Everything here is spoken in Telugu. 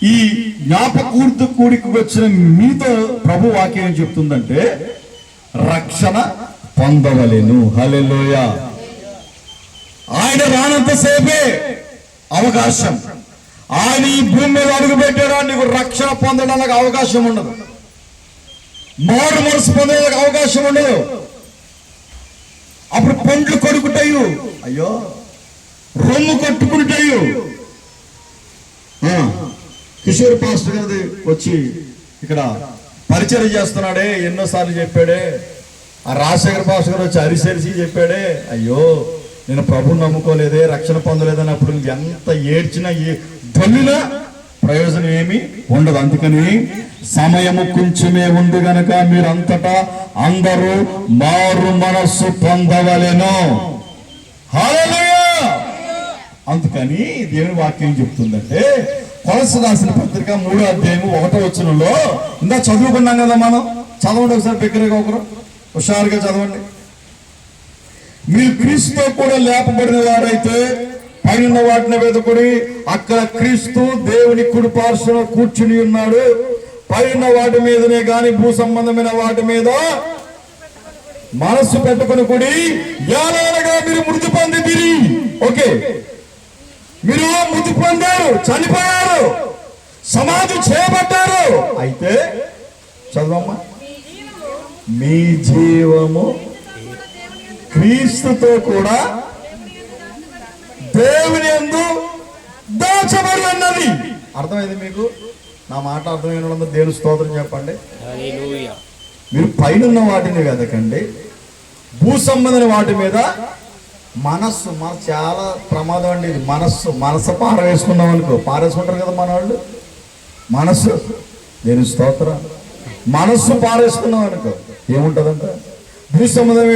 ఈ జ్ఞాపకూర్తి కూడికి వచ్చిన మీతో ప్రభు వాక్యం ఏం చెప్తుందంటే రక్షణ పొందవలెను. హల్లెలూయా. ఆయన రానంతసేపే అవకాశం. ఆయన ఈ భూమి మీద అడుగు పెట్టాడా నీకు రక్షణ పొందడానికి అవకాశం ఉండదు, మారు మనసు పొందడానికి అవకాశం ఉండదు. అప్పుడు పండ్లు కొడుకుతాయి, అయ్యో రొమ్ము కొట్టుకుంటాయి. కిషోర్ పాస్టర్ గారి వచ్చి ఇక్కడ పరిచయం చేస్తున్నాడే, ఎన్నోసార్లు చెప్పాడే. ఆ రాజశేఖర్ పాస్టర్ గారు వచ్చి అరిసరిసి చెప్పాడే, అయ్యో నేను ప్రభుని నమ్ముకోలేదే, రక్షణ పొందలేదని. అప్పుడు ఎంత ఏడ్చినా దొల్లినా ప్రయోజనం ఏమి ఉండదు. అందుకని సమయము కొంచెమే ఉంది గనక మీరంతటా అందరూ మారు మనస్సు పొందవలెను. హల్లెలూయా. అందుకని దేవుని వాక్యం చెప్తుందంటే కొలస్సీ రాసిన పత్రిక 3వ అధ్యాయము 1వ వచనంలో ఇందా చదువుకున్నాం కదా మనం. చదవండి ఒకసారి, దగ్గరగా ఒకరు హుషారుగా చదవండి. మీరు క్రీస్తుతో కూడా లేపబడిన వారైతే పైన వాటిని వెతుకుడి, అక్కడ క్రీస్తు దేవుని కుడి పార్శ్వన కూర్చుని ఉన్నాడు. పైన వాటి మీదనే గాని భూ సంబంధమైన వాటి మీద మనస్సు పెట్టుకుని కుడి. యాలనగా మీరు మృతి పొందితిరి. ఓకే, మీరు మృతి పొందారు, చనిపోయారు, సమాధి చేయబడ్డారు. అయితే చదవమ్మా, మీ జీవము క్రీస్తుతో కూడా దేవుని యందు దాచబడి ఉన్నది. అర్థమైంది మీకు? నా మాట అర్థమైన వాళ్ళందరూ దేవుని స్తోత్రం చెప్పండి. మీరు పైన వాటిని వెతకండి, భూ సంబంధమైన వాటి మీద మనస్సు. మన చాలా ప్రమాదం అండి ఇది. మనస్సు పారవేసుకున్నాం అనుకో, పారేసుకుంటారు కదా మన వాళ్ళు. మనస్సు, దేవుని స్తోత్రం, మనస్సు పారేసుకున్నాం అనుకో ఏముంటదంట? భూ సంబంధం